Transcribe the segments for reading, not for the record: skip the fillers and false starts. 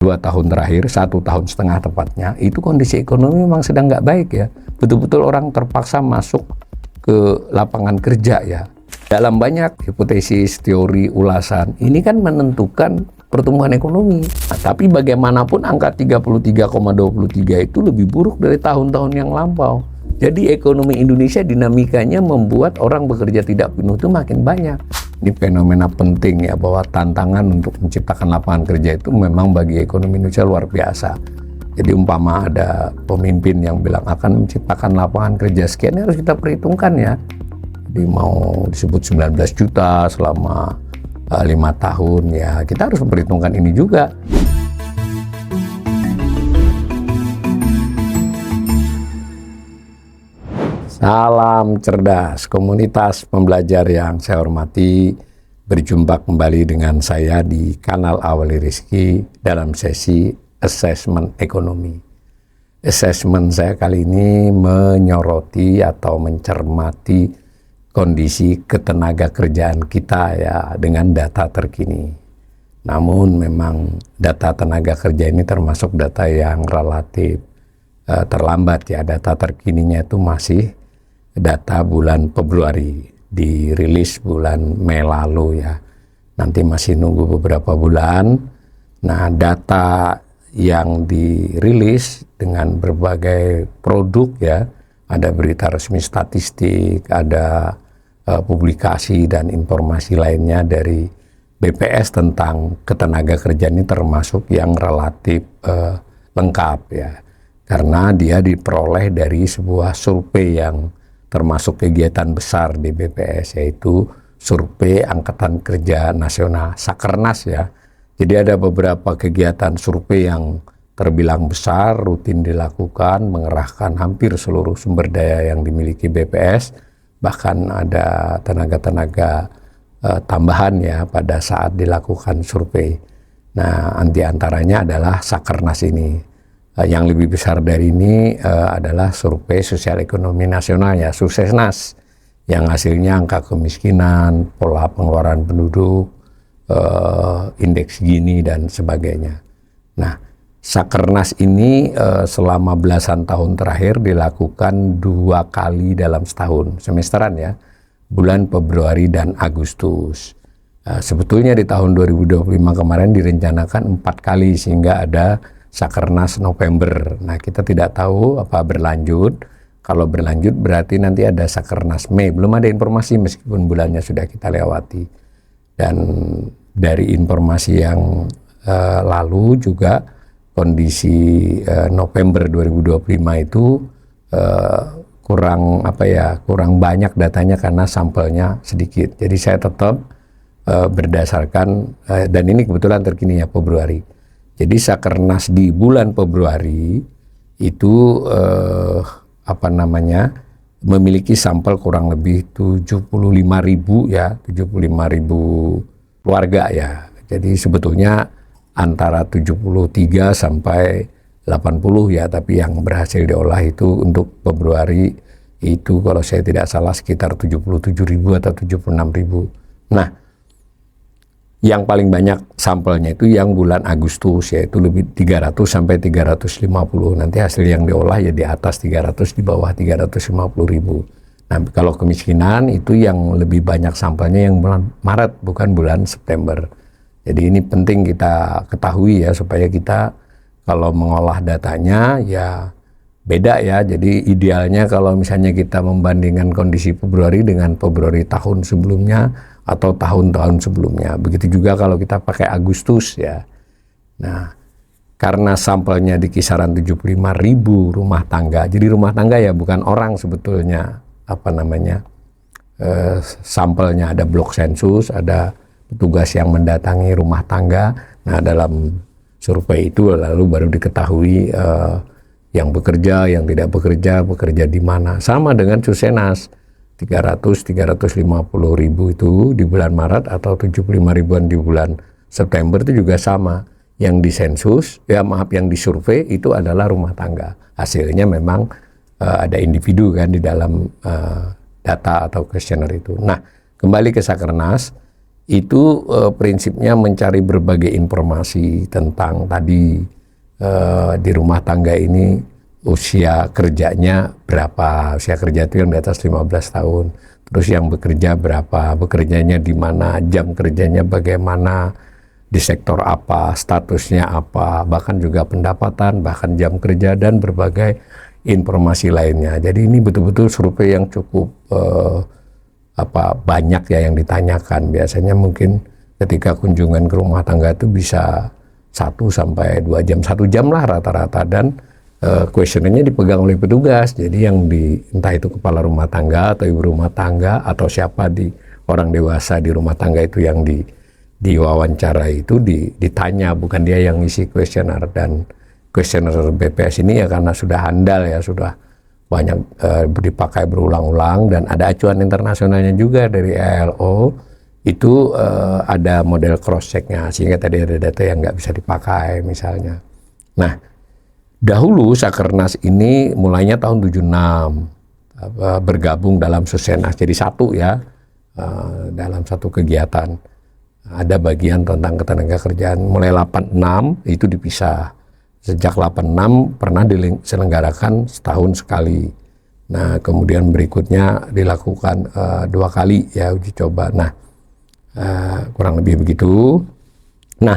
2 tahun terakhir, 1,5 tahun tepatnya, itu kondisi ekonomi memang sedang nggak baik ya. Betul-betul orang terpaksa masuk ke lapangan kerja ya. Dalam banyak hipotesis, teori, ulasan, ini kan menentukan pertumbuhan ekonomi. Nah, tapi bagaimanapun angka 33,23 itu lebih buruk dari tahun-tahun yang lampau. Jadi ekonomi Indonesia dinamikanya membuat orang bekerja tidak penuh itu makin banyak. Ini fenomena penting ya, bahwa tantangan untuk menciptakan lapangan kerja itu memang bagi ekonomi Indonesia luar biasa. Jadi umpama ada pemimpin yang bilang akan menciptakan lapangan kerja sekian, harus kita perhitungkan ya. Jadi mau disebut 19 juta selama 5 tahun ya, kita harus memperhitungkan ini juga. Salam cerdas, komunitas pembelajar yang saya hormati. Berjumpa kembali dengan saya di kanal Awali Rizky dalam sesi Assessment Ekonomi. Assessment saya kali ini menyoroti atau mencermati kondisi ketenaga kerjaan kita ya dengan data terkini. Namun memang data tenaga kerja ini termasuk data yang relatif terlambat ya. Data terkininya itu masih data bulan Februari, dirilis bulan Mei lalu ya. Nanti masih nunggu beberapa bulan. Nah, data yang dirilis dengan berbagai produk ya, ada berita resmi statistik, ada publikasi dan informasi lainnya dari BPS tentang ketenaga kerjaan ini termasuk yang relatif lengkap ya. Karena dia diperoleh dari sebuah survei yang termasuk kegiatan besar di BPS, yaitu survei Angkatan Kerja Nasional, Sakernas ya. Jadi ada beberapa kegiatan survei yang terbilang besar, rutin dilakukan, mengerahkan hampir seluruh sumber daya yang dimiliki BPS, bahkan ada tenaga-tenaga tambahan ya pada saat dilakukan survei. Nah, antaranya adalah Sakernas ini. Yang lebih besar dari ini adalah survei sosial ekonomi nasional ya, Suksesnas, yang hasilnya angka kemiskinan, pola pengeluaran penduduk, indeks Gini dan sebagainya. Nah, Sakernas ini selama belasan tahun terakhir dilakukan 2 kali dalam setahun, semesteran ya, bulan Februari dan Agustus. Sebetulnya di tahun 2025 kemarin direncanakan 4 kali sehingga ada Sakernas November. Nah, kita tidak tahu apa berlanjut. Kalau berlanjut berarti nanti ada Sakernas Mei. Belum ada informasi meskipun bulannya sudah kita lewati. Dan dari informasi yang lalu juga kondisi November 2025 itu kurang banyak datanya karena sampelnya sedikit. Jadi saya tetap berdasarkan dan ini kebetulan terkini ya, Februari. Jadi Sakernas di bulan Februari itu memiliki sampel kurang lebih 75.000 ya, 75.000 keluarga ya. Jadi sebetulnya antara 73 sampai 80 ya, tapi yang berhasil diolah itu untuk Februari itu kalau saya tidak salah sekitar 77.000 atau 76.000. Nah, yang paling banyak sampelnya itu yang bulan Agustus, yaitu lebih 300 sampai 350. Nanti hasil yang diolah ya di atas 300, di bawah 350.000. Nah, kalau kemiskinan itu yang lebih banyak sampelnya yang bulan Maret, bukan bulan September. Jadi ini penting kita ketahui ya, supaya kita kalau mengolah datanya ya beda ya. Jadi idealnya kalau misalnya kita membandingkan kondisi Februari dengan Februari tahun sebelumnya atau tahun-tahun sebelumnya. Begitu juga kalau kita pakai Agustus ya. Nah, karena sampelnya di kisaran 75.000 rumah tangga. Jadi rumah tangga ya, bukan orang sebetulnya. Sampelnya ada blok sensus, ada petugas yang mendatangi rumah tangga. Nah, dalam survei itu lalu baru diketahui yang bekerja, yang tidak bekerja, bekerja di mana. Sama dengan Suksesnas. 350.000 itu di bulan Maret atau 75.000-an di bulan September itu juga sama. Yang disensus, yang disurvei itu adalah rumah tangga. Hasilnya memang ada individu kan di dalam data atau kuesioner itu. Nah, kembali ke Sakernas, itu prinsipnya mencari berbagai informasi tentang tadi di rumah tangga ini usia kerjanya berapa, usia kerja itu yang di atas 15 tahun, terus yang bekerja berapa, bekerjanya di mana, jam kerjanya bagaimana, di sektor apa, statusnya apa, bahkan juga pendapatan, bahkan jam kerja, dan berbagai informasi lainnya. Jadi ini betul-betul survei yang cukup banyak ya yang ditanyakan. Biasanya mungkin ketika kunjungan ke rumah tangga itu bisa 1 sampai 2 jam, 1 jam lah rata-rata, dan kuesionernya dipegang oleh petugas. Jadi yang entah itu kepala rumah tangga atau ibu rumah tangga atau siapa orang dewasa di rumah tangga itu yang diwawancara itu ditanya, bukan dia yang ngisi kuesioner. Dan kuesioner BPS ini ya karena sudah handal ya, sudah banyak dipakai berulang-ulang, dan ada acuan internasionalnya juga dari ILO, itu ada model cross check-nya, sehingga tadi ada data yang nggak bisa dipakai misalnya. Nah, dahulu Sakernas ini mulainya tahun 76, bergabung dalam Susenas, jadi satu ya, dalam satu kegiatan. Ada bagian tentang ketenagakerjaan. Mulai 86 itu dipisah. Sejak 86 pernah diselenggarakan setahun sekali. Nah, kemudian berikutnya dilakukan 2 kali ya uji coba. Nah, kurang lebih begitu. Nah,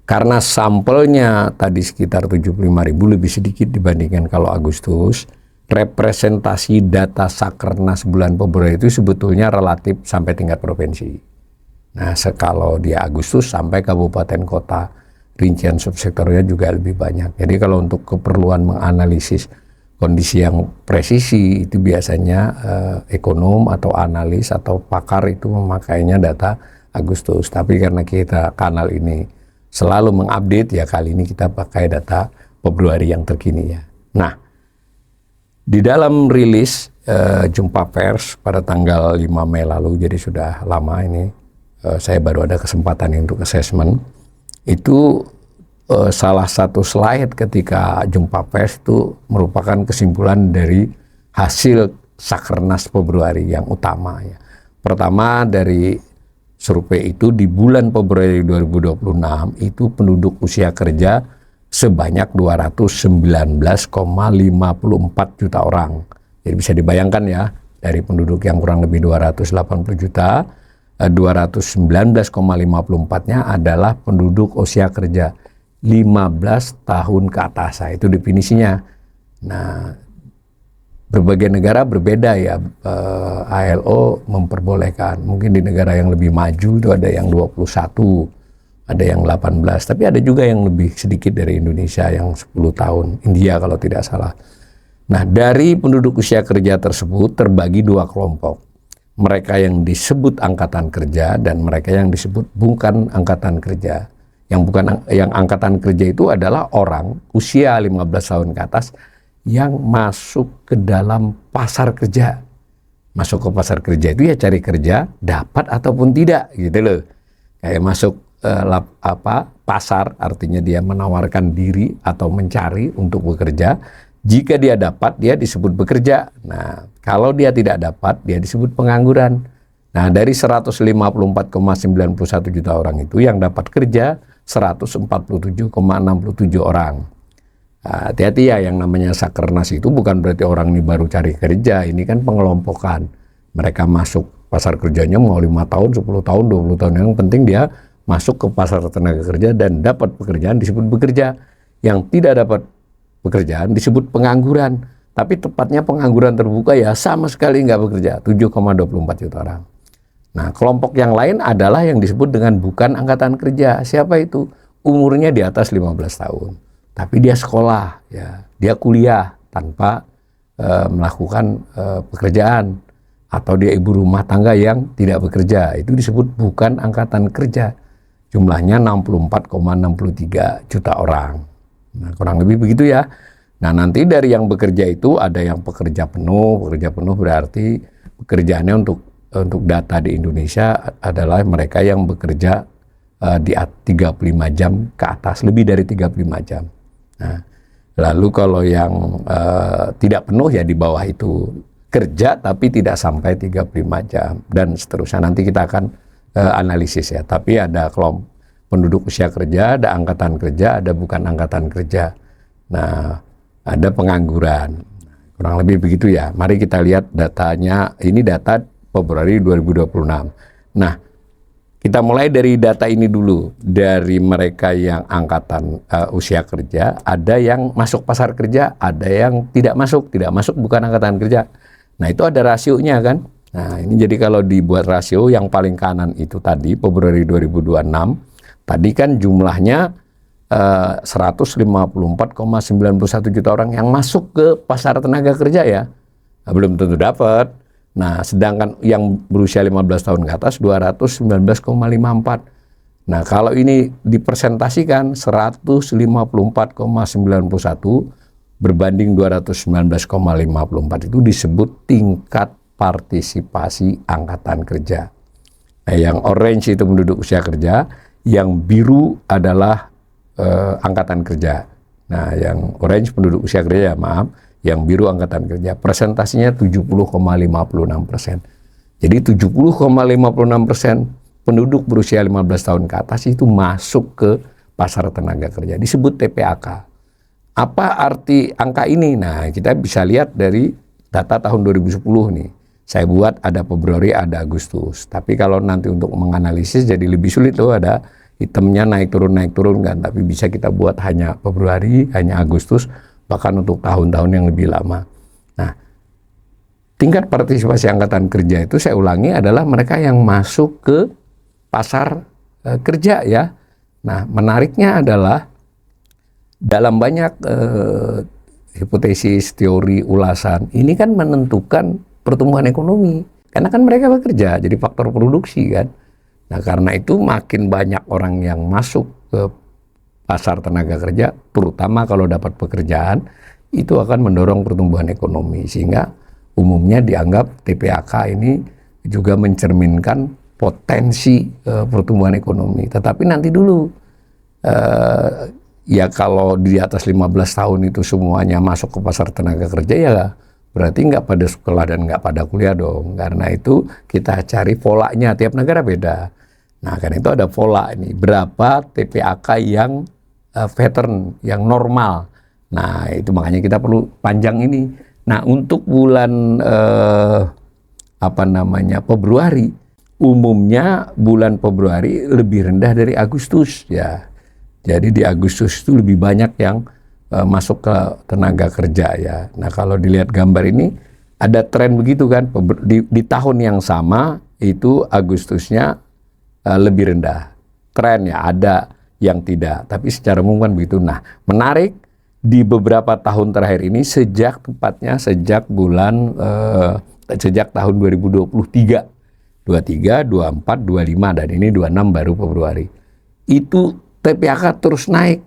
karena sampelnya tadi sekitar 75.000, lebih sedikit dibandingkan kalau Agustus, representasi data Sakernas bulan Februari itu sebetulnya relatif sampai tingkat provinsi. Nah, kalau di Agustus sampai kabupaten kota, rincian subsektornya juga lebih banyak. Jadi kalau untuk keperluan menganalisis kondisi yang presisi, itu biasanya ekonom atau analis atau pakar itu memakainya data Agustus. Tapi karena kita kanal ini selalu mengupdate, ya kali ini kita pakai data Februari yang terkini ya. Nah, di dalam rilis jumpa pers pada tanggal 5 Mei lalu, jadi sudah lama ini, saya baru ada kesempatan untuk assessment, itu salah satu slide ketika jumpa pers itu merupakan kesimpulan dari hasil Sakernas Februari yang utama ya. Pertama, dari survei itu di bulan Februari 2026 itu penduduk usia kerja sebanyak 219,54 juta orang. Jadi bisa dibayangkan ya, dari penduduk yang kurang lebih 280 juta, 219,54-nya adalah penduduk usia kerja 15 tahun ke atas. Nah, itu definisinya. Nah, berbagai negara berbeda ya, ILO memperbolehkan. Mungkin di negara yang lebih maju itu ada yang 21, ada yang 18, tapi ada juga yang lebih sedikit dari Indonesia yang 10 tahun, India kalau tidak salah. Nah, dari penduduk usia kerja tersebut terbagi 2 kelompok. Mereka yang disebut angkatan kerja dan mereka yang disebut bukan angkatan kerja. Yang angkatan kerja itu adalah orang usia 15 tahun ke atas yang masuk ke dalam pasar kerja. Masuk ke pasar kerja itu ya cari kerja, dapat ataupun tidak gitu loh. Kayak masuk pasar, artinya dia menawarkan diri atau mencari untuk bekerja. Jika dia dapat, dia disebut bekerja. Nah, kalau dia tidak dapat, dia disebut pengangguran. Nah, dari 154,91 juta orang itu yang dapat kerja 147,67 orang. Nah, hati-hati ya, yang namanya Sakernas itu bukan berarti orang ini baru cari kerja. Ini kan pengelompokan. Mereka masuk pasar kerjanya mau 5 tahun, 10 tahun, 20 tahun. Yang penting dia masuk ke pasar tenaga kerja dan dapat pekerjaan disebut bekerja. Yang tidak dapat pekerjaan disebut pengangguran. Tapi tepatnya pengangguran terbuka ya sama sekali nggak bekerja, 7,24 juta orang. Nah, kelompok yang lain adalah yang disebut dengan bukan angkatan kerja. Siapa itu? Umurnya di atas 15 tahun. Tapi dia sekolah, ya, dia kuliah tanpa melakukan pekerjaan. Atau dia ibu rumah tangga yang tidak bekerja. Itu disebut bukan angkatan kerja. Jumlahnya 64,63 juta orang. Nah, kurang lebih begitu ya. Nah, nanti dari yang bekerja itu ada yang pekerja penuh. Pekerja penuh berarti pekerjaannya untuk data di Indonesia adalah mereka yang bekerja di 35 jam ke atas, lebih dari 35 jam. Nah, lalu kalau yang tidak penuh ya di bawah itu kerja tapi tidak sampai 35 jam dan seterusnya. Nanti kita akan analisis ya, tapi ada kelompok penduduk usia kerja, ada angkatan kerja, ada bukan angkatan kerja. Nah, ada pengangguran. Kurang lebih begitu ya. Mari kita lihat datanya. Ini data Februari 2026. Nah, kita mulai dari data ini dulu. Dari mereka yang angkatan usia kerja, ada yang masuk pasar kerja, ada yang tidak masuk bukan angkatan kerja. Nah, itu ada rasionya kan. Nah, ini jadi kalau dibuat rasio yang paling kanan itu tadi Februari 2026, tadi kan jumlahnya 154,91 juta orang yang masuk ke pasar tenaga kerja ya. Nah, belum tentu dapat. Nah, sedangkan yang berusia 15 tahun ke atas 219,54. Nah, kalau ini dipresentasikan 154,91 berbanding 219,54 itu disebut tingkat partisipasi angkatan kerja. Nah, yang orange itu penduduk usia kerja, yang biru adalah angkatan kerja. Nah, yang orange penduduk usia kerja, maaf, yang biru angkatan kerja. Presentasinya 70,56%. Jadi 70,56% penduduk berusia 15 tahun ke atas itu masuk ke pasar tenaga kerja. Disebut TPAK. Apa arti angka ini? Nah, kita bisa lihat dari data tahun 2010 nih. Saya buat ada Februari, ada Agustus. Tapi kalau nanti untuk menganalisis jadi lebih sulit tuh, ada hitamnya naik turun kan. Tapi bisa kita buat hanya Februari, hanya Agustus, bahkan untuk tahun-tahun yang lebih lama. Nah, tingkat partisipasi angkatan kerja itu saya ulangi adalah mereka yang masuk ke pasar kerja ya. Nah, menariknya adalah dalam banyak hipotesis, teori, ulasan, ini kan menentukan pertumbuhan ekonomi. Karena kan mereka bekerja, jadi faktor produksi kan. Nah, karena itu makin banyak orang yang masuk ke pasar tenaga kerja, terutama kalau dapat pekerjaan, itu akan mendorong pertumbuhan ekonomi. Sehingga umumnya dianggap TPAK ini juga mencerminkan potensi pertumbuhan ekonomi. Tetapi nanti dulu, ya kalau di atas 15 tahun itu semuanya masuk ke pasar tenaga kerja, ya berarti nggak pada sekolah dan nggak pada kuliah dong. Karena itu kita cari polanya, tiap negara beda. Nah, karena itu ada pola ini. Berapa TPAK yang veteran, yang normal. Nah, itu makanya kita perlu panjang ini. Nah, untuk bulan Februari, umumnya bulan Februari lebih rendah dari Agustus ya. Jadi di Agustus itu lebih banyak yang masuk ke tenaga kerja ya. Nah, kalau dilihat gambar ini ada tren begitu kan, di tahun yang sama itu Agustusnya lebih rendah. Tren ya, ada yang tidak, tapi secara umum kan begitu. Nah, menarik di beberapa tahun terakhir ini sejak bulan sejak tahun 2023, 23, 24, 25 dan ini 26 baru Februari. Itu TPAK terus naik.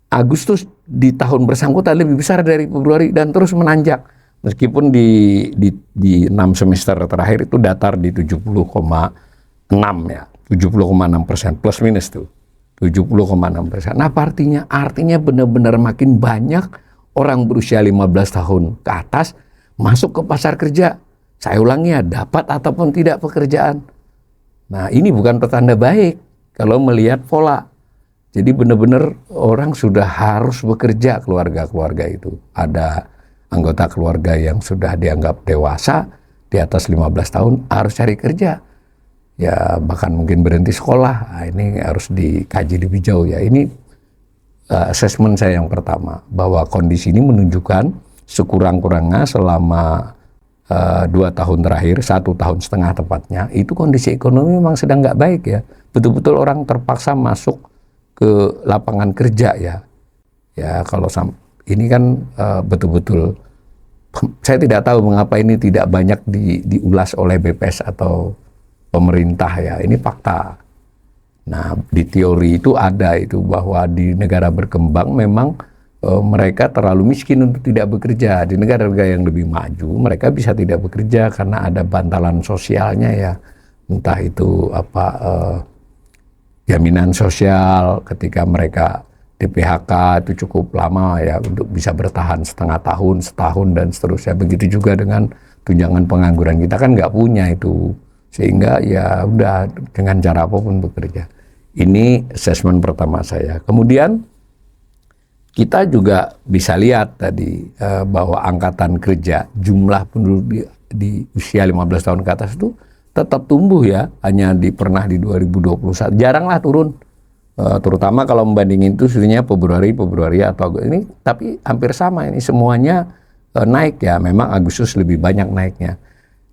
Agustus di tahun bersangkutan lebih besar dari Februari dan terus menanjak. Meskipun di 6 semester terakhir itu datar di 70,6 ya, 70,6% plus minus tuh, 70,6%. Nah, apa artinya? Artinya benar-benar makin banyak orang berusia 15 tahun ke atas masuk ke pasar kerja. Saya ulangi ya, dapat ataupun tidak pekerjaan. Nah, ini bukan pertanda baik kalau melihat pola. Jadi benar-benar orang sudah harus bekerja, keluarga-keluarga itu. Ada anggota keluarga yang sudah dianggap dewasa, di atas 15 tahun harus cari kerja. Ya bahkan mungkin berhenti sekolah. Nah, ini harus dikaji lebih jauh ya. Ini assessment saya yang pertama, bahwa kondisi ini menunjukkan sekurang-kurangnya selama 2 tahun terakhir, 1,5 tahun tepatnya, itu kondisi ekonomi memang sedang nggak baik ya. Betul-betul orang terpaksa masuk ke lapangan kerja ya. Ya kalau ini kan betul-betul, saya tidak tahu mengapa ini tidak banyak diulas oleh BPS atau pemerintah ya. Ini fakta. Nah, di teori itu ada itu bahwa di negara berkembang memang mereka terlalu miskin untuk tidak bekerja. Di negara-negara yang lebih maju mereka bisa tidak bekerja karena ada bantalan sosialnya ya. Entah itu jaminan sosial ketika mereka di PHK itu cukup lama ya untuk bisa bertahan setengah tahun, setahun dan seterusnya. Begitu juga dengan tunjangan pengangguran, kita kan nggak punya itu sehingga ya udah dengan cara apapun bekerja. Ini asesmen pertama saya. Kemudian kita juga bisa lihat tadi bahwa angkatan kerja, jumlah penduduk di usia 15 tahun ke atas itu tetap tumbuh ya, hanya pernah di 2021, jaranglah turun. Terutama kalau membandingin itu sebenarnya Februari atau ini, tapi hampir sama ini semuanya naik ya, memang Agustus lebih banyak naiknya.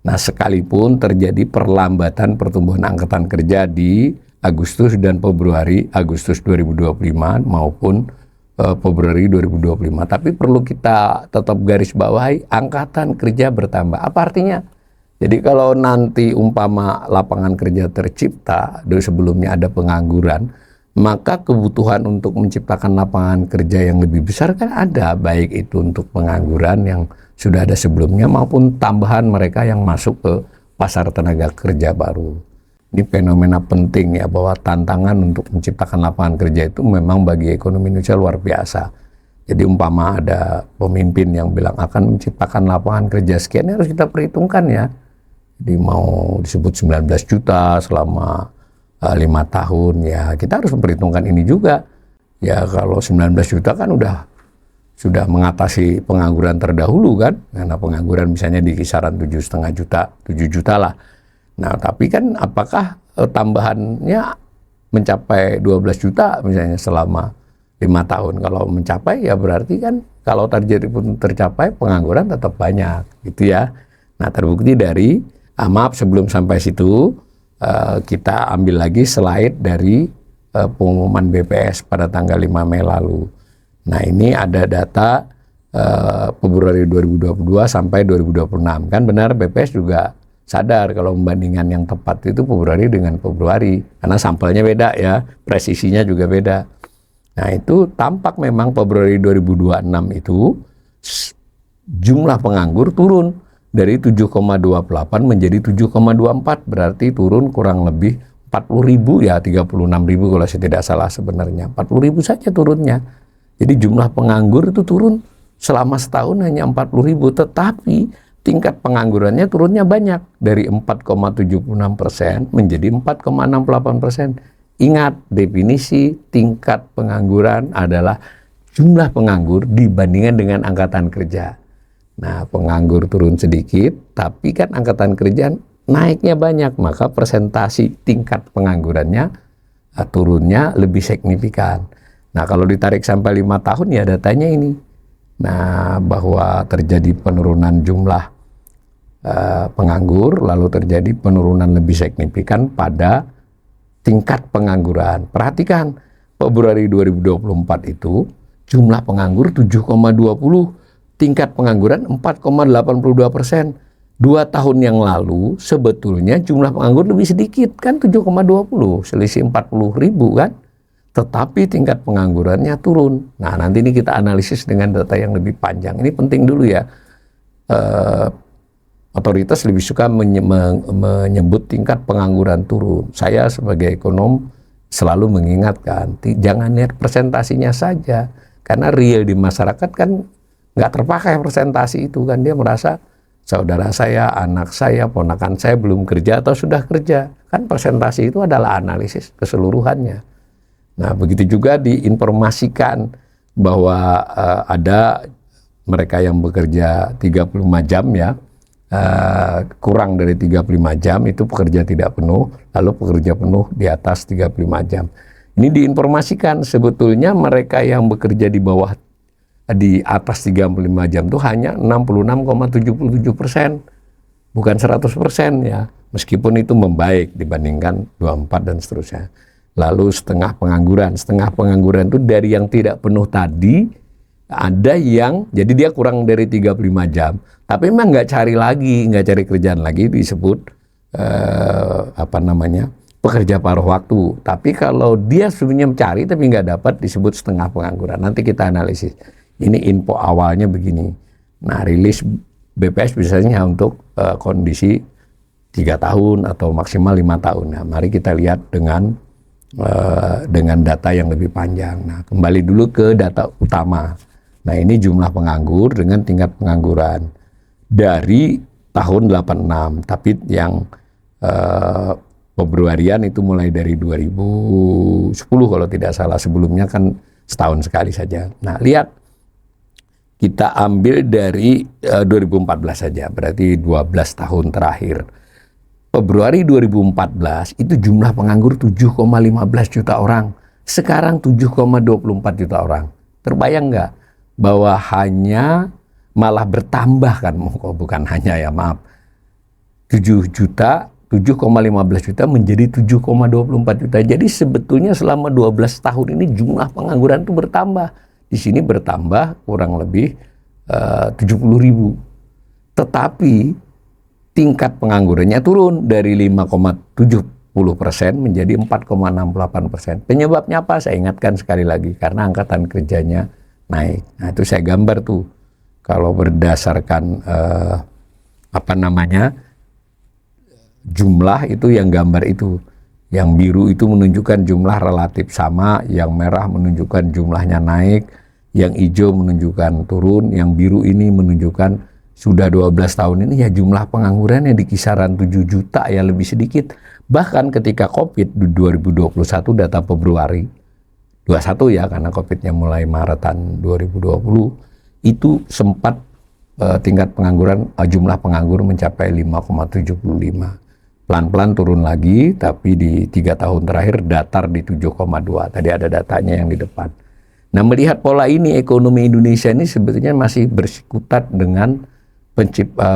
Nah, sekalipun terjadi perlambatan pertumbuhan angkatan kerja di Agustus dan Februari, Agustus 2025 maupun Februari 2025, tapi perlu kita tetap garis bawahi, angkatan kerja bertambah. Apa artinya? Jadi kalau nanti umpama lapangan kerja tercipta, dari sebelumnya ada pengangguran, maka kebutuhan untuk menciptakan lapangan kerja yang lebih besar kan ada, baik itu untuk pengangguran yang sudah ada sebelumnya maupun tambahan mereka yang masuk ke pasar tenaga kerja baru. Ini fenomena penting ya, bahwa tantangan untuk menciptakan lapangan kerja itu memang bagi ekonomi Indonesia luar biasa. Jadi umpama ada pemimpin yang bilang akan menciptakan lapangan kerja sekian, harus kita perhitungkan ya. Jadi mau disebut 19 juta selama 5 tahun ya, kita harus memperhitungkan ini juga ya. Kalau 19 juta kan sudah mengatasi pengangguran terdahulu kan, karena pengangguran misalnya di kisaran 7,5 juta, 7 juta lah. Nah, tapi kan apakah tambahannya mencapai 12 juta misalnya selama 5 tahun? Kalau mencapai ya berarti kan kalau terjadi pun tercapai, pengangguran tetap banyak gitu ya. Nah, terbukti dari maaf sebelum sampai situ, kita ambil lagi slide dari pengumuman BPS pada tanggal 5 Mei lalu. Nah, ini ada data Februari 2022 sampai 2026. Kan benar, BPS juga sadar kalau membandingkan yang tepat itu Februari dengan Februari, karena sampelnya beda ya, presisinya juga beda. Nah, itu tampak memang Februari 2026 itu jumlah penganggur turun dari 7,28 menjadi 7,24, berarti turun kurang lebih 40.000 ya, 36.000 kalau saya tidak salah sebenarnya. 40.000 saja turunnya. Jadi jumlah penganggur itu turun selama setahun hanya 40.000, tetapi tingkat penganggurannya turunnya banyak, dari 4,76% menjadi 4,68%. Ingat, definisi tingkat pengangguran adalah jumlah penganggur dibandingkan dengan angkatan kerja. Nah, penganggur turun sedikit, tapi kan angkatan kerja naiknya banyak, maka persentasi tingkat penganggurannya turunnya lebih signifikan. Nah, kalau ditarik sampai 5 tahun ya datanya ini. Nah, bahwa terjadi penurunan jumlah penganggur, lalu terjadi penurunan lebih signifikan pada tingkat pengangguran. Perhatikan, Februari 2024 itu jumlah penganggur 7,20, tingkat pengangguran 4,82%. 2 tahun yang lalu sebetulnya jumlah penganggur lebih sedikit, kan 7,20, selisih 40.000 kan. Tetapi tingkat penganggurannya turun. Nah, nanti ini kita analisis dengan data yang lebih panjang. Ini penting dulu ya. Otoritas lebih suka menyebut tingkat pengangguran turun. Saya sebagai ekonom selalu mengingatkan, jangan lihat presentasinya saja. Karena real di masyarakat kan nggak terpakai presentasi itu kan. Dia merasa saudara saya, anak saya, ponakan saya belum kerja atau sudah kerja. Kan presentasi itu adalah analisis keseluruhannya. Nah, begitu juga diinformasikan bahwa ada mereka yang bekerja 35 jam ya, kurang dari 35 jam itu pekerja tidak penuh, lalu pekerja penuh di atas 35 jam. Ini diinformasikan sebetulnya mereka yang bekerja di atas 35 jam itu hanya 66,77%, bukan 100% ya, meskipun itu membaik dibandingkan 24 dan seterusnya. Lalu setengah pengangguran itu dari yang tidak penuh tadi, ada yang, jadi dia kurang dari 35 jam, tapi memang nggak cari kerjaan lagi, disebut pekerja paruh waktu. Tapi kalau dia sebenarnya mencari tapi nggak dapat, disebut setengah pengangguran. Nanti kita analisis. Ini info awalnya begini. Nah, rilis BPS biasanya untuk kondisi 3 tahun atau maksimal 5 tahun. Nah, mari kita lihat dengan data yang lebih panjang. Nah, kembali dulu ke data utama. Nah, ini jumlah penganggur dengan tingkat pengangguran dari tahun 86, tapi yang Februarian itu mulai dari 2010 kalau tidak salah, sebelumnya kan setahun sekali saja. Nah, lihat, kita ambil dari 2014 saja, berarti 12 tahun terakhir. Februari 2014 itu jumlah penganggur 7,15 juta orang. Sekarang 7,24 juta orang. Terbayang nggak bahwa hanya malah bertambah kan, bukan hanya ya, maaf. 7,15 juta menjadi 7,24 juta. Jadi sebetulnya selama 12 tahun ini jumlah pengangguran itu bertambah. Di sini bertambah kurang lebih 70.000. Tetapi tingkat penganggurannya turun dari 5,70% menjadi 4,68%. Penyebabnya apa? Saya ingatkan sekali lagi, karena angkatan kerjanya naik. Nah, itu saya gambar tuh. Kalau berdasarkan jumlah itu, yang gambar itu. Yang biru itu menunjukkan jumlah relatif sama, yang merah menunjukkan jumlahnya naik, yang hijau menunjukkan turun, yang biru ini menunjukkan sudah 12 tahun ini ya jumlah penganggurannya di kisaran 7 juta ya, lebih sedikit. Bahkan ketika COVID di 2021 data Februari 21 ya, karena COVID-nya mulai Maretan 2020, itu sempat tingkat pengangguran, jumlah penganggur mencapai 5,75. Pelan-pelan turun lagi, tapi di 3 tahun terakhir datar di 7,2. Tadi ada datanya yang di depan. Nah, melihat pola ini, ekonomi Indonesia ini sebetulnya masih bersikutat dengan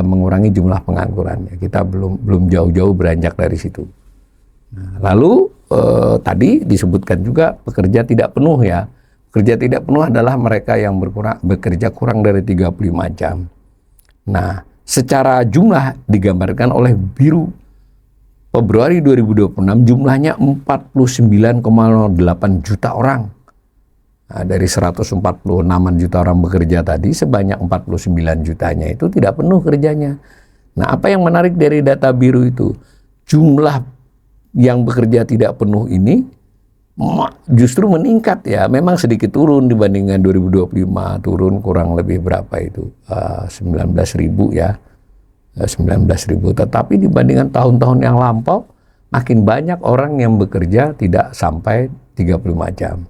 mengurangi jumlah pengangguran. Kita belum jauh-jauh beranjak dari situ. Nah, lalu tadi disebutkan juga pekerja tidak penuh ya. Pekerja tidak penuh adalah mereka yang bekerja kurang dari 35 jam. Nah, secara jumlah digambarkan oleh biru. Februari 2026 jumlahnya 49,08 juta orang. Nah, dari 146 juta orang bekerja tadi, sebanyak 49 jutanya itu tidak penuh kerjanya. Nah, apa yang menarik dari data biru itu? Jumlah yang bekerja tidak penuh ini justru meningkat ya. Memang sedikit turun dibandingkan 2025, turun kurang lebih berapa itu? 19.000 ya. 19.000, tetapi dibandingkan tahun-tahun yang lampau makin banyak orang yang bekerja tidak sampai 35 jam.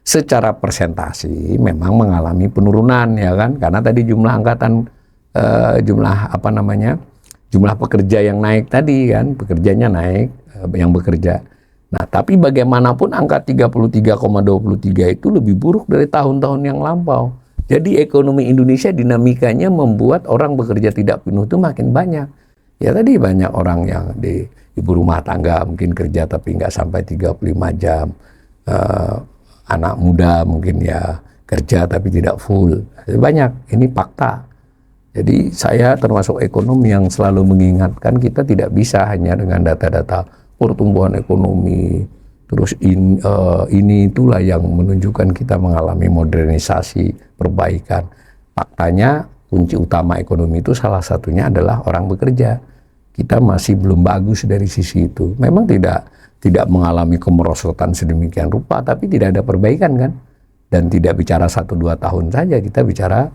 Secara persentasi memang mengalami penurunan ya kan, karena tadi jumlah jumlah pekerja yang naik tadi kan, pekerjanya naik, yang bekerja. Nah, tapi bagaimanapun angka 33,23 itu lebih buruk dari tahun-tahun yang lampau. Jadi ekonomi Indonesia dinamikanya membuat orang bekerja tidak penuh itu makin banyak. Ya tadi banyak orang yang di ibu rumah tangga mungkin kerja tapi nggak sampai 35 jam. Anak muda mungkin ya kerja tapi tidak full. Banyak, ini fakta. Jadi saya termasuk ekonom yang selalu mengingatkan kita tidak bisa hanya dengan data-data pertumbuhan ekonomi. Terus ini itulah yang menunjukkan kita mengalami modernisasi, perbaikan. Faktanya kunci utama ekonomi itu salah satunya adalah orang bekerja. Kita masih belum bagus dari sisi itu. Memang tidak mengalami kemerosotan sedemikian rupa, tapi tidak ada perbaikan kan. Dan tidak bicara 1-2 tahun saja, kita bicara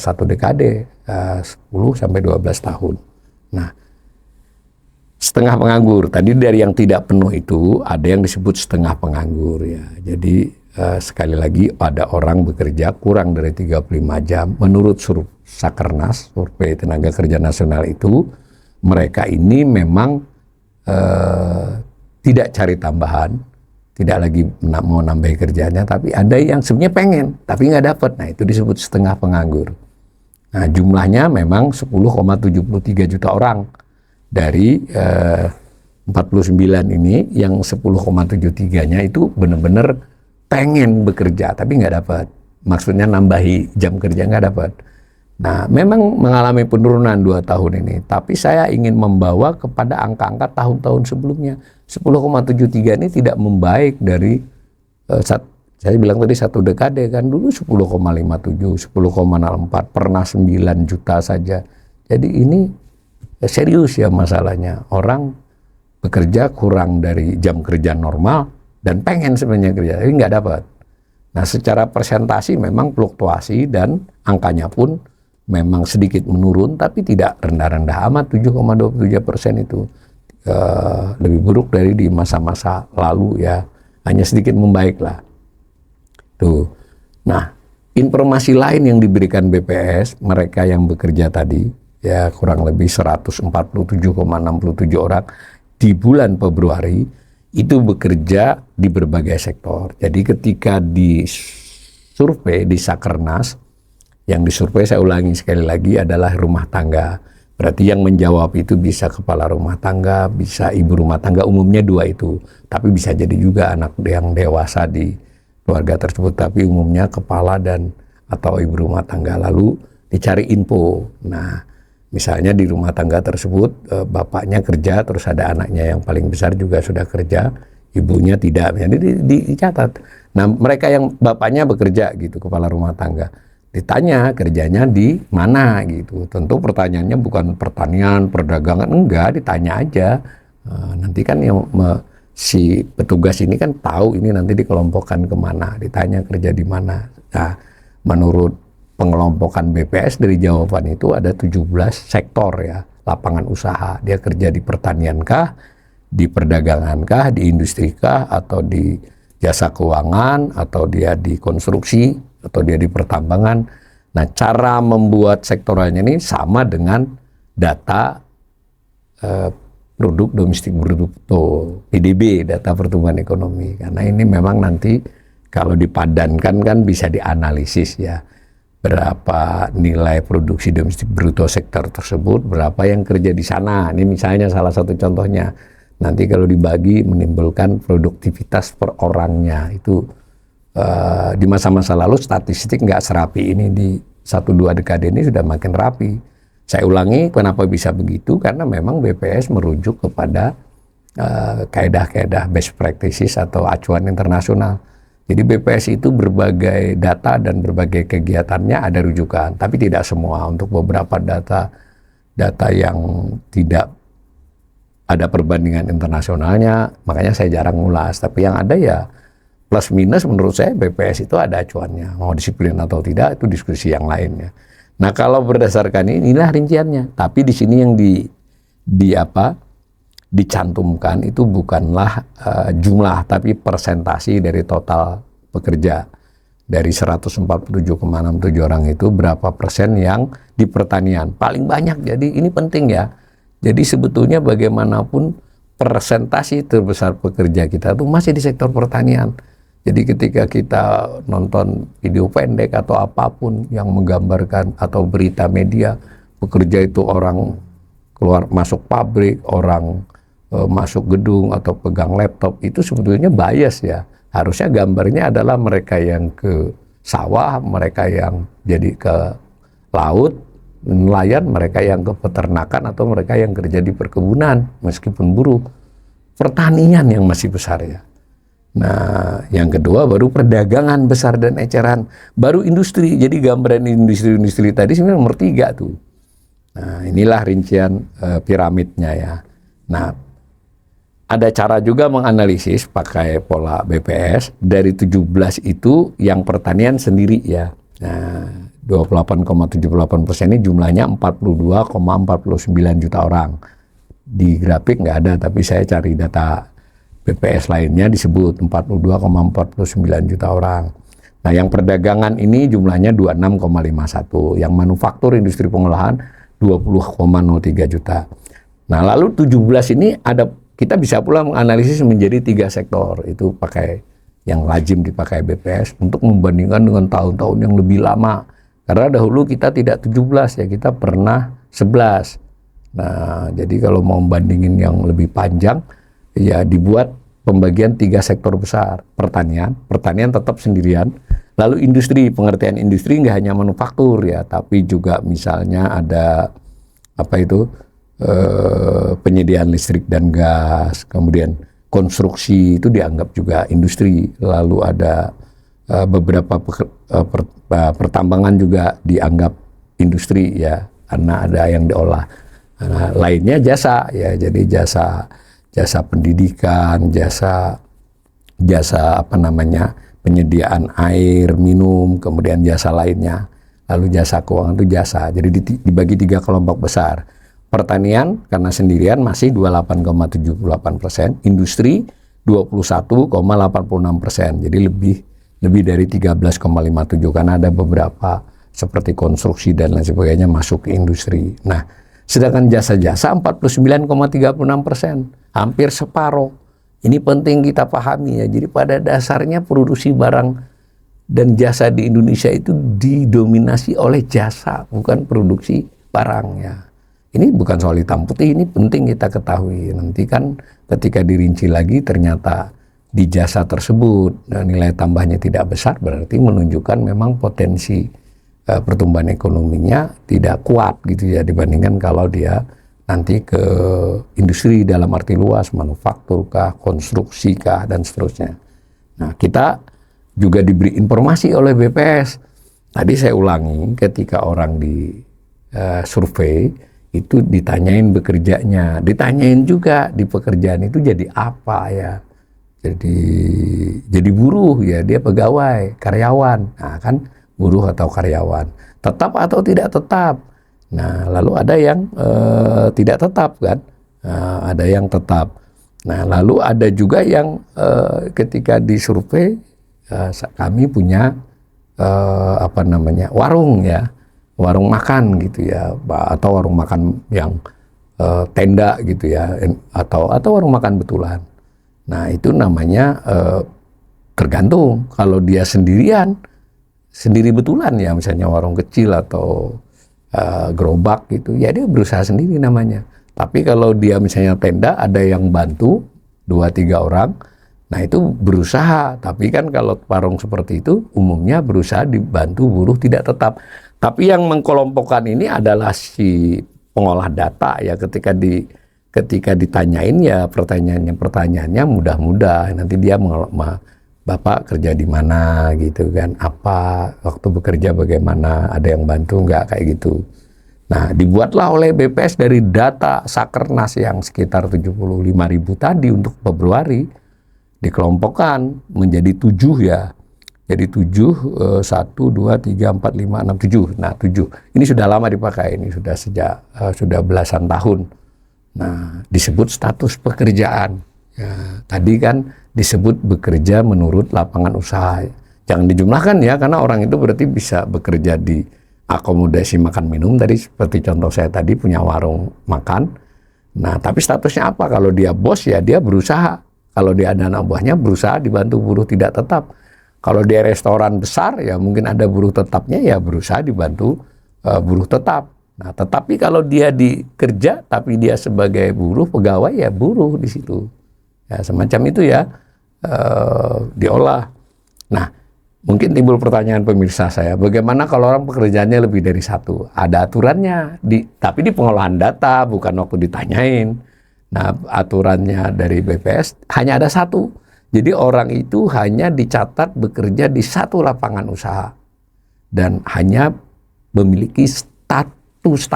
1 dekade, 10-12 tahun. Nah, setengah penganggur. Tadi dari yang tidak penuh itu ada yang disebut setengah penganggur ya. Jadi sekali lagi ada orang bekerja kurang dari 35 jam. Menurut Sakernas, Survei Tenaga Kerja Nasional itu, mereka ini memang tidak cari tambahan, tidak lagi mau nambah kerjanya, tapi ada yang sebenarnya pengen tapi nggak dapat. Nah, itu disebut setengah penganggur. Nah, jumlahnya memang 10,73 juta orang. Dari 49 ini, yang 10,73-nya itu benar-benar pengen bekerja tapi nggak dapat. Maksudnya nambahi jam kerja nggak dapat. Nah, memang mengalami penurunan 2 tahun ini, tapi saya ingin membawa kepada angka-angka tahun-tahun sebelumnya. 10,73 ini tidak membaik dari saya bilang tadi 1 dekade kan, dulu 10,57, 10,04, pernah 9 juta saja. Jadi ini serius ya masalahnya. Orang bekerja kurang dari jam kerja normal dan pengen sebenarnya kerja, tapi nggak dapat. Nah, secara persentasi memang fluktuasi dan angkanya pun memang sedikit menurun, tapi tidak rendah-rendah amat, 7,27% itu. lebih buruk dari di masa-masa lalu ya, hanya sedikit membaik lah. Tuh. Nah, informasi lain yang diberikan BPS, mereka yang bekerja tadi ya kurang lebih 147,67 orang di bulan Februari itu bekerja di berbagai sektor. Jadi ketika di survei di Sakernas, yang disurvei saya ulangi sekali lagi adalah rumah tangga. Berarti yang menjawab itu bisa kepala rumah tangga, bisa ibu rumah tangga, umumnya dua itu. Tapi bisa jadi juga anak yang dewasa di keluarga tersebut, tapi umumnya kepala dan atau ibu rumah tangga. Lalu dicari info. Nah, misalnya di rumah tangga tersebut bapaknya kerja, terus ada anaknya yang paling besar juga sudah kerja, ibunya tidak. Jadi dicatat. Nah, mereka yang bapaknya bekerja gitu, kepala rumah tangga, ditanya kerjanya di mana gitu. Tentu pertanyaannya bukan pertanian, perdagangan, enggak, ditanya aja. Nanti kan yang si petugas ini kan tahu ini nanti dikelompokkan kemana, ditanya kerja di mana. Nah, menurut pengelompokan BPS dari jawaban itu ada 17 sektor ya, lapangan usaha. Dia kerja di pertanian kah, di perdagangan kah, di industri kah, atau di jasa keuangan, atau dia di konstruksi, atau dia di pertambangan. Nah, cara membuat sektoralnya ini sama dengan data produk domestik bruto, PDB, data pertumbuhan ekonomi. Karena ini memang nanti kalau dipadankan kan bisa dianalisis ya, berapa nilai produksi domestik bruto sektor tersebut, berapa yang kerja di sana. Ini misalnya salah satu contohnya. Nanti kalau dibagi menimbulkan produktivitas per orangnya. Itu di masa-masa lalu statistik nggak serapi ini, di 1-2 dekade ini sudah makin rapi. Saya ulangi, kenapa bisa begitu? Karena memang BPS merujuk kepada kaedah-kaedah best practices atau acuan internasional. Jadi BPS itu berbagai data dan berbagai kegiatannya ada rujukan, tapi tidak semua. Untuk beberapa data yang tidak ada perbandingan internasionalnya, makanya saya jarang ngulas. Tapi yang ada ya plus minus, menurut saya BPS itu ada acuannya. Mau disiplin atau tidak itu diskusi yang lainnya. Nah, kalau berdasarkan inilah rinciannya. Tapi di sini yang dicantumkan itu bukanlah jumlah, tapi persentasi dari total pekerja. Dari 147,67 orang itu berapa persen yang di pertanian? Paling banyak. Jadi ini penting ya. Jadi sebetulnya bagaimanapun persentasi terbesar pekerja kita itu masih di sektor pertanian. Jadi ketika kita nonton video pendek atau apapun yang menggambarkan atau berita media, pekerja itu orang keluar masuk pabrik, orang masuk gedung atau pegang laptop, itu sebetulnya bias ya. Harusnya gambarnya adalah mereka yang ke sawah, mereka yang jadi ke laut, nelayan, mereka yang ke peternakan, atau mereka yang kerja di perkebunan meskipun buruh. Pertanian yang masih besar ya. Nah, yang kedua baru perdagangan besar dan eceran, baru industri. Jadi gambaran industri-industri tadi sebenarnya nomor 3 tuh. Nah, inilah rincian piramidnya ya. Nah, ada cara juga menganalisis pakai pola BPS. Dari 17 itu yang pertanian sendiri ya. Nah, 28,78% ini jumlahnya 42,49 juta orang. Di grafik nggak ada, tapi saya cari data BPS lainnya disebut 42,49 juta orang. Nah, yang perdagangan ini jumlahnya 26,51, yang manufaktur industri pengolahan 20,03 juta. Nah, lalu 17 ini kita bisa pula menganalisis menjadi 3 sektor. Itu pakai yang lazim dipakai BPS untuk membandingkan dengan tahun-tahun yang lebih lama. Karena dahulu kita tidak 17 ya, kita pernah 11. Nah, jadi kalau mau membandingin yang lebih panjang, ya dibuat pembagian 3 sektor besar. Pertanian tetap sendirian. Lalu industri, pengertian industri nggak hanya manufaktur ya, tapi juga misalnya ada penyediaan listrik dan gas, kemudian konstruksi itu dianggap juga industri. Lalu ada beberapa pertambangan juga dianggap industri ya, karena ada yang diolah. Nah, lainnya jasa ya, jadi jasa pendidikan, jasa penyediaan air minum, kemudian jasa lainnya. Lalu jasa keuangan itu jasa. Jadi dibagi 3 kelompok besar. Pertanian karena sendirian masih 28,78%, industri 21,86%. Jadi lebih dari 13,57 karena ada beberapa seperti konstruksi dan lain sebagainya masuk ke industri. Nah, sedangkan jasa-jasa 49,36%, hampir separuh. Ini penting kita pahami ya. Jadi pada dasarnya produksi barang dan jasa di Indonesia itu didominasi oleh jasa, bukan produksi barang ya. Ini bukan soal hitam putih, ini penting kita ketahui. Nanti kan ketika dirinci lagi ternyata di jasa tersebut nilai tambahnya tidak besar, berarti menunjukkan memang potensi pertumbuhan ekonominya tidak kuat gitu ya, dibandingkan kalau dia nanti ke industri dalam arti luas, manufaktur kah, konstruksi kah, dan seterusnya. Nah, kita juga diberi informasi oleh BPS. Tadi saya ulangi, ketika orang di survei itu ditanyain bekerjanya, ditanyain juga di pekerjaan itu jadi apa ya. Jadi buruh ya, dia pegawai, karyawan. Nah, kan buruh atau karyawan. Tetap atau tidak tetap. Nah, lalu ada yang tidak tetap kan. Nah, ada yang tetap. Nah, lalu ada juga yang ketika disurvei, kami punya warung ya, warung makan gitu ya, atau warung makan yang tenda gitu ya, atau warung makan betulan. Nah, itu namanya tergantung. Kalau dia sendiri betulan ya, misalnya warung kecil atau gerobak gitu, ya dia berusaha sendiri namanya. Tapi kalau dia misalnya tenda, ada yang bantu 2-3 orang, nah itu berusaha. Tapi kan kalau warung seperti itu umumnya berusaha dibantu buruh tidak tetap. Tapi yang mengkelompokkan ini adalah si pengolah data ya, ketika ditanyain ya pertanyaannya mudah-mudah. Nanti dia Bapak kerja di mana gitu kan, apa waktu bekerja bagaimana, ada yang bantu nggak, kayak gitu. Nah, dibuatlah oleh BPS dari data Sakernas yang sekitar 75.000 tadi untuk Februari, dikelompokkan menjadi 7 ya. Jadi 7, 1, 2, 3, 4, 5, 6, 7. Nah, 7. Ini sudah lama dipakai, ini sudah belasan tahun. Nah, disebut status pekerjaan. Ya, tadi kan disebut bekerja menurut lapangan usaha. Jangan dijumlahkan ya, karena orang itu berarti bisa bekerja di akomodasi makan minum tadi, seperti contoh saya tadi punya warung makan. Nah, tapi statusnya apa? Kalau dia bos ya dia berusaha. Kalau dia ada anak buahnya berusaha dibantu buruh tidak tetap. Kalau dia restoran besar ya mungkin ada buruh tetapnya, ya berusaha dibantu buruh tetap. Nah, tetapi kalau dia dikerja tapi dia sebagai buruh pegawai ya buruh di situ. Ya, semacam itu ya, diolah. Nah, mungkin timbul pertanyaan pemirsa saya, bagaimana kalau orang pekerjaannya lebih dari satu? Ada aturannya, tapi di pengolahan data, bukan waktu ditanyain. Nah, aturannya dari BPS hanya ada satu. Jadi orang itu hanya dicatat bekerja di satu lapangan usaha dan hanya memiliki status.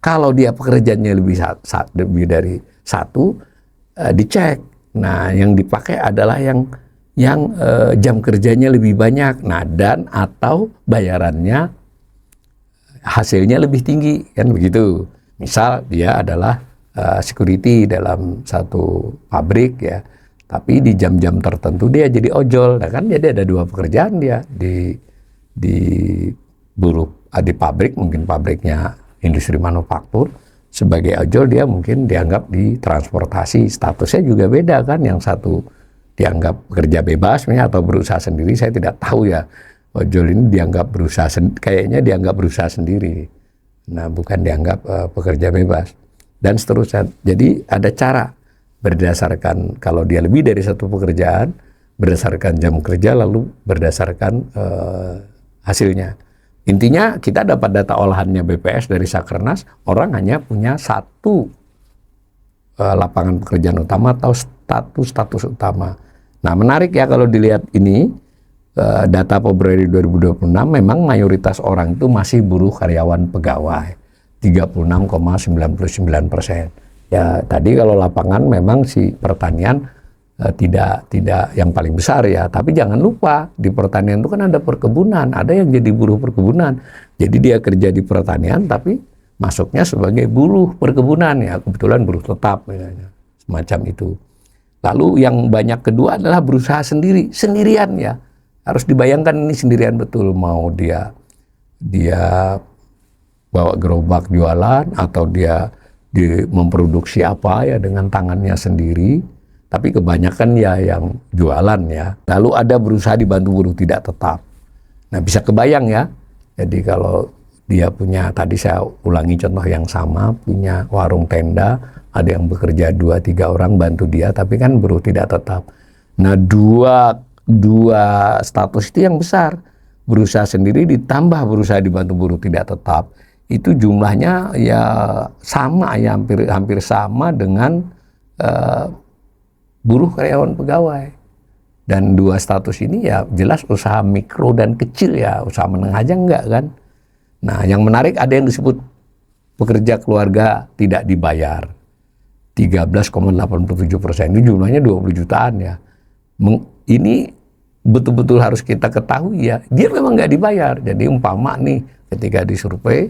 Kalau dia pekerjaannya lebih dari satu, dicek. Nah, yang dipakai adalah yang jam kerjanya lebih banyak, nah dan atau bayarannya hasilnya lebih tinggi, kan begitu. Misal dia adalah security dalam satu pabrik ya, tapi di jam-jam tertentu dia jadi ojol. Nah kan jadi ada 2 pekerjaan dia di pabrik, mungkin pabriknya industri manufaktur. Sebagai ojol dia mungkin dianggap di transportasi, statusnya juga beda kan. Yang satu dianggap bekerja bebas atau berusaha sendiri, saya tidak tahu ya. Ojol ini dianggap kayaknya dianggap berusaha sendiri. Nah, bukan dianggap pekerja bebas dan seterusnya. Jadi ada cara berdasarkan kalau dia lebih dari satu pekerjaan, berdasarkan jam kerja, lalu berdasarkan hasilnya. Intinya kita dapat data olahannya BPS dari Sakernas, orang hanya punya satu lapangan pekerjaan utama atau status utama. Nah, menarik ya kalau dilihat ini, data Februari 2026 memang mayoritas orang itu masih buruh karyawan pegawai, 36,99%. Ya, tadi kalau lapangan memang si pertanian tidak yang paling besar ya, tapi jangan lupa di pertanian itu kan ada perkebunan, ada yang jadi buruh perkebunan. Jadi dia kerja di pertanian tapi masuknya sebagai buruh perkebunan ya, kebetulan buruh tetap misalnya, semacam itu. Lalu yang banyak kedua adalah berusaha sendirian ya. Harus dibayangkan ini sendirian betul, mau dia bawa gerobak jualan atau dia memproduksi apa ya dengan tangannya sendiri, tapi kebanyakan ya yang jualan ya. Lalu ada berusaha dibantu buruh tidak tetap. Nah, bisa kebayang ya. Jadi kalau dia punya, tadi saya ulangi contoh yang sama, punya warung tenda, ada yang bekerja 2-3 orang bantu dia, tapi kan buruh tidak tetap. Nah, dua status itu yang besar, berusaha sendiri ditambah berusaha dibantu buruh tidak tetap, itu jumlahnya ya sama ya, hampir sama dengan buruh karyawan pegawai. Dan dua status ini ya jelas usaha mikro dan kecil ya, usaha menengah aja enggak kan. Nah, yang menarik ada yang disebut pekerja keluarga tidak dibayar, 13,87%, itu jumlahnya 20 jutaan ya. Ini betul-betul harus kita ketahui ya, dia memang nggak dibayar. Jadi umpama nih ketika disurvei,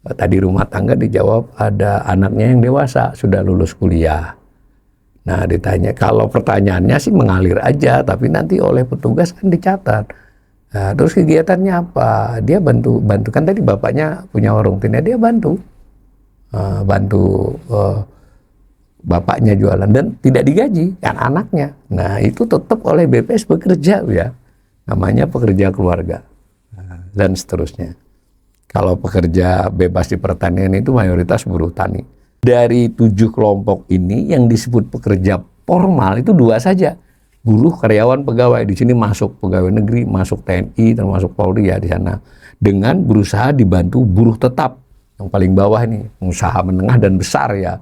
tadi rumah tangga dijawab ada anaknya yang dewasa, sudah lulus kuliah. Nah, ditanya, kalau pertanyaannya sih mengalir aja, tapi nanti oleh petugas kan dicatat. Nah, terus kegiatannya apa? Dia bantu kan tadi bapaknya punya warung tenda, dia bantu bapaknya jualan dan tidak digaji kan anaknya. Nah, itu tetap oleh BPS bekerja ya, namanya pekerja keluarga dan seterusnya. Kalau pekerja bebas di pertanian itu mayoritas buruh tani. Dari 7 kelompok ini yang disebut pekerja formal itu 2 saja, buruh karyawan pegawai. Di sini masuk pegawai negeri, masuk TNI, termasuk Polri ya di sana, dengan berusaha dibantu buruh tetap yang paling bawah ini, pengusaha menengah dan besar ya,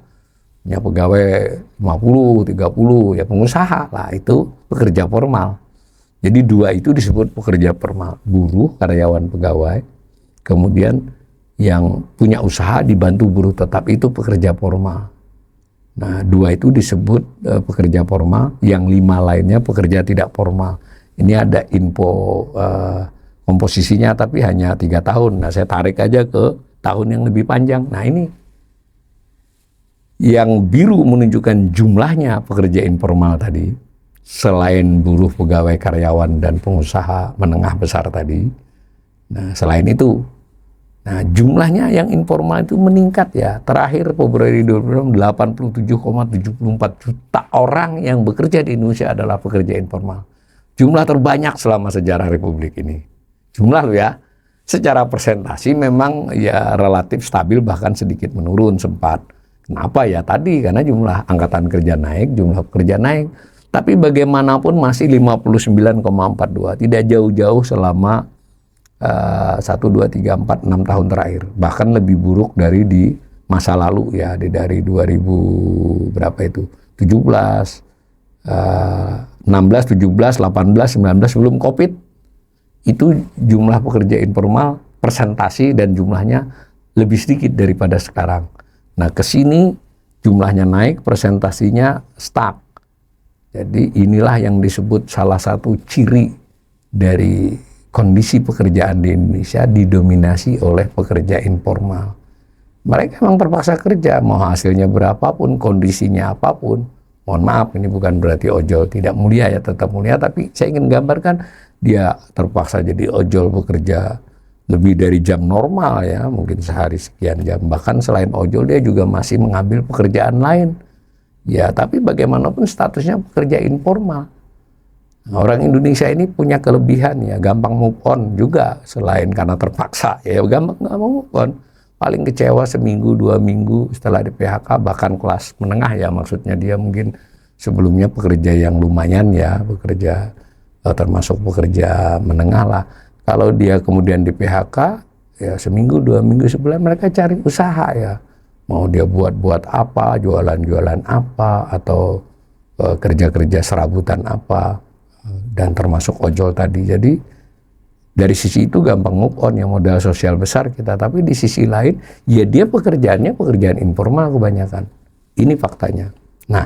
punya pegawai 50, 30 ya, pengusaha lah, itu pekerja formal. Jadi 2 itu disebut pekerja formal, buruh karyawan pegawai, kemudian yang punya usaha dibantu buruh tetap, itu pekerja formal. Nah, 2 itu disebut pekerja formal, yang 5 lainnya pekerja tidak formal. Ini ada info komposisinya, tapi hanya 3 tahun. Nah, saya tarik aja ke tahun yang lebih panjang. Nah, ini yang biru menunjukkan jumlahnya pekerja informal tadi, selain buruh, pegawai, karyawan, dan pengusaha menengah besar tadi. Nah, selain itu, nah, jumlahnya yang informal itu meningkat ya. Terakhir Februari 2020, 87,74 juta orang yang bekerja di Indonesia adalah pekerja informal. Jumlah terbanyak selama sejarah Republik ini. Jumlah loh ya. Secara presentasi memang ya relatif stabil, bahkan sedikit menurun sempat. Kenapa ya? Tadi karena jumlah angkatan kerja naik, jumlah pekerja naik. Tapi bagaimanapun masih 59,42. Tidak jauh-jauh selama 1, 2, 3, 4, 6 tahun terakhir, bahkan lebih buruk dari di masa lalu ya, dari 2000 berapa itu, 17, 16, 17, 18, 19 sebelum COVID, itu jumlah pekerja informal persentasi dan jumlahnya lebih sedikit daripada sekarang. Nah, kesini jumlahnya naik, persentasinya stuck. Jadi inilah yang disebut salah satu ciri dari kondisi pekerjaan di Indonesia didominasi oleh pekerja informal. Mereka memang terpaksa kerja, mau hasilnya berapapun, kondisinya apapun. Mohon maaf, ini bukan berarti ojol tidak mulia ya, tetap mulia, tapi saya ingin gambarkan dia terpaksa jadi ojol, bekerja lebih dari jam normal ya, mungkin sehari sekian jam. Bahkan selain ojol dia juga masih mengambil pekerjaan lain. Ya, tapi bagaimanapun statusnya pekerja informal. Nah, orang Indonesia ini punya kelebihan ya, gampang move on juga, selain karena terpaksa ya, gampang move on. Paling kecewa seminggu 2 minggu setelah di PHK, bahkan kelas menengah ya, maksudnya dia mungkin sebelumnya pekerja yang lumayan ya, bekerja termasuk pekerja menengah lah. Kalau dia kemudian di PHK ya, seminggu 2 minggu sebulan mereka cari usaha ya, mau dia buat apa, jualan apa, atau kerja serabutan apa, dan termasuk ojol tadi. Jadi dari sisi itu gampang move on, yang modal sosial besar kita. Tapi di sisi lain ya dia pekerjaannya pekerjaan informal kebanyakan. Ini faktanya. Nah,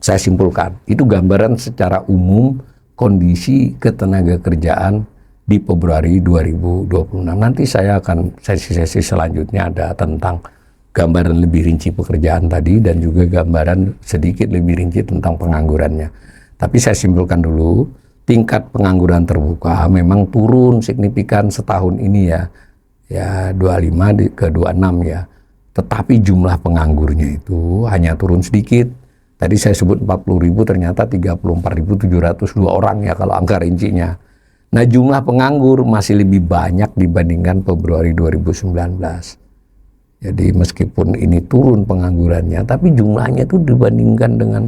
saya simpulkan itu gambaran secara umum kondisi ketenaga kerjaan di di Februari 2026. Nanti saya akan sesi-sesi selanjutnya ada tentang gambaran lebih rinci pekerjaan tadi dan juga gambaran sedikit lebih rinci tentang penganggurannya. Tapi saya simpulkan dulu, tingkat pengangguran terbuka memang turun signifikan setahun ini ya 25 ke 26 ya. Tetapi jumlah penganggurnya itu hanya turun sedikit. Tadi saya sebut 40.000, ternyata 34.702 orang ya kalau angka rincinya. Nah, jumlah penganggur masih lebih banyak dibandingkan Februari 2019. Jadi meskipun ini turun penganggurannya, tapi jumlahnya itu dibandingkan dengan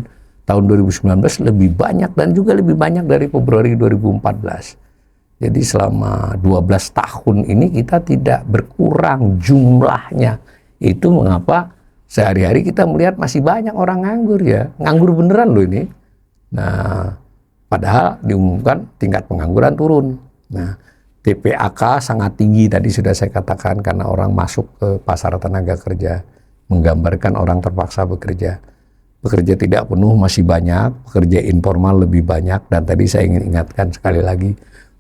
tahun 2019 lebih banyak dan juga lebih banyak dari Februari 2014. Jadi selama 12 tahun ini kita tidak berkurang jumlahnya. Itu mengapa sehari-hari kita melihat masih banyak orang nganggur ya. Nganggur beneran loh ini. Nah, padahal diumumkan tingkat pengangguran turun. Nah, TPAK sangat tinggi tadi sudah saya katakan karena orang masuk ke pasar tenaga kerja, menggambarkan orang terpaksa bekerja. Pekerja tidak penuh masih banyak, pekerja informal lebih banyak, dan tadi saya ingin ingatkan sekali lagi,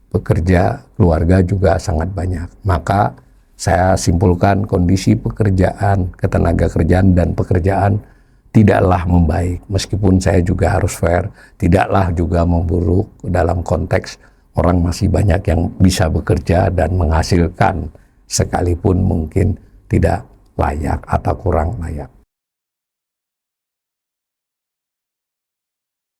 pekerja keluarga juga sangat banyak. Maka saya simpulkan kondisi pekerjaan, ketenaga kerjaan dan pekerjaan tidaklah membaik. Meskipun saya juga harus fair, tidaklah juga memburuk dalam konteks orang masih banyak yang bisa bekerja dan menghasilkan sekalipun mungkin tidak layak atau kurang layak.